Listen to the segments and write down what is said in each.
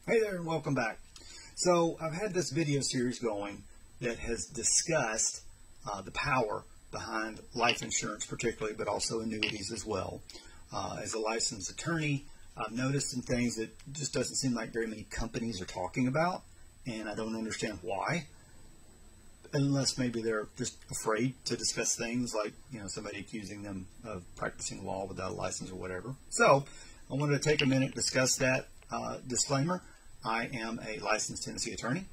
Hey there and welcome back. So I've had this video series going that has discussed the power behind life insurance particularly, but also annuities as well. As a licensed attorney, I've noticed some things that just doesn't seem like very many companies are talking about, and I don't understand why, unless maybe they're just afraid to discuss things like, somebody accusing them of practicing law without a license or whatever. So I wanted to take a minute to discuss that. Disclaimer, I am a licensed Tennessee attorney.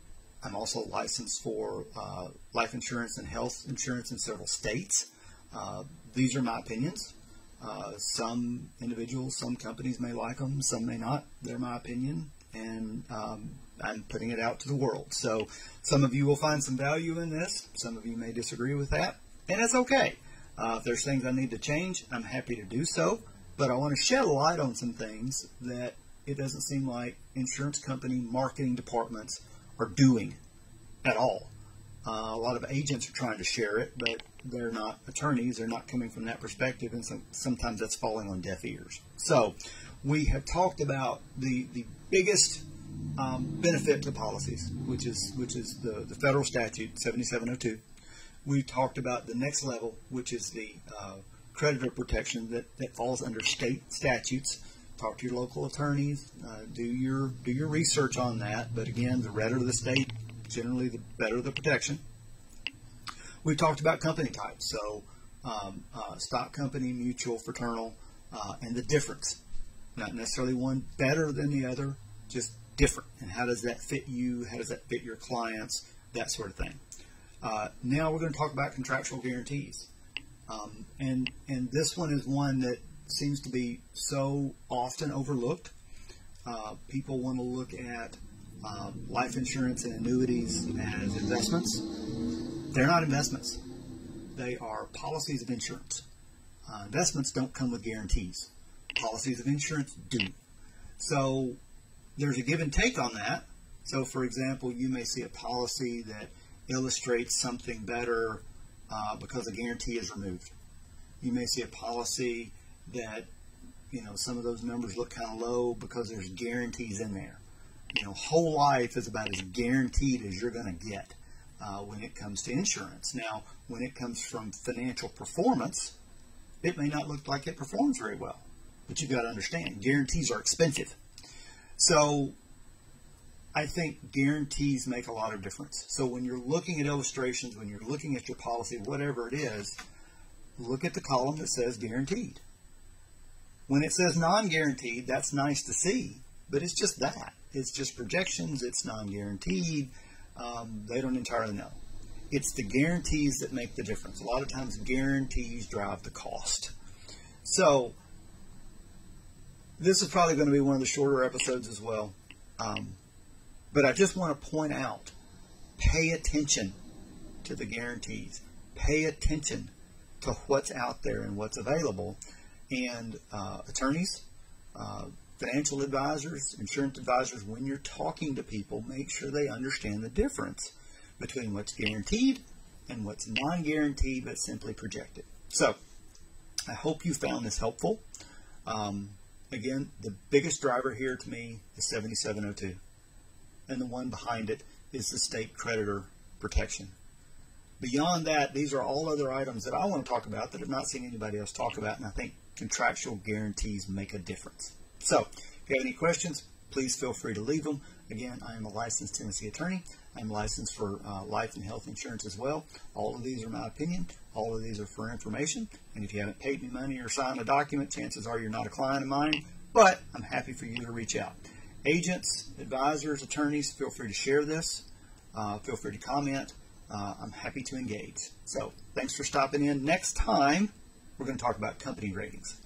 I'm also licensed for life insurance and health insurance in several states. These are my opinions. Some individuals, some companies may like them, some may not. They're my opinion, and I'm putting it out to the world. So some of you will find some value in this. Some of you may disagree with that, and it's okay. If there's things I need to change, I'm happy to do so. But I want to shed a light on some things that it doesn't seem like insurance company marketing departments are doing at all. A lot of agents are trying to share it, but they're not attorneys. They're not coming from that perspective, and sometimes that's falling on deaf ears. So we have talked about the biggest benefit to policies, which is the federal statute 7702. We talked about the next level, which is the creditor protection that falls under state statutes. Talk to your local attorneys, do your research on that. But again, the redder the state, generally the better the protection. We talked about company types, so stock company, mutual, fraternal, and the difference. Not necessarily one better than the other, just different. And how does that fit you? How does that fit your clients? That sort of thing. Now we're going to talk about contractual guarantees. And this one is one that seems to be so often overlooked. People want to look at life insurance and annuities as investments. They're not investments. They are policies of insurance. Investments don't come with guarantees. Policies of insurance do. So there's a give and take on that. So for example, you may see a policy that illustrates something better because a guarantee is removed. You may see a policy that, some of those numbers look kind of low because there's guarantees in there. Whole life is about as guaranteed as you're going to get when it comes to insurance. Now, when it comes from financial performance, it may not look like it performs very well. But you've got to understand, guarantees are expensive. So I think guarantees make a lot of difference. So when you're looking at illustrations, when you're looking at your policy, whatever it is, look at the column that says guaranteed. When it says non-guaranteed, that's nice to see, but it's just that. It's just projections. It's non-guaranteed. They don't entirely know. It's the guarantees that make the difference. A lot of times guarantees drive the cost. So this is probably going to be one of the shorter episodes as well. But I just want to point out, pay attention to the guarantees. Pay attention to what's out there and what's available. And attorneys, financial advisors, insurance advisors, when you're talking to people, make sure they understand the difference between what's guaranteed and what's non-guaranteed but simply projected. So I hope you found this helpful. Again, the biggest driver here to me is 7702. And the one behind it is the state creditor protection. Beyond that, these are all other items that I want to talk about that I've not seen anybody else talk about, and I think contractual guarantees make a difference. So, if you have any questions, please feel free to leave them. Again, I am a licensed Tennessee attorney. I'm licensed for life and health insurance as well. All of these are my opinion. All of these are for information. And if you haven't paid me money or signed a document, chances are you're not a client of mine, but I'm happy for you to reach out. Agents, advisors, attorneys, feel free to share this. Feel free to comment. I'm happy to engage. So thanks for stopping in. Next time, we're going to talk about company ratings.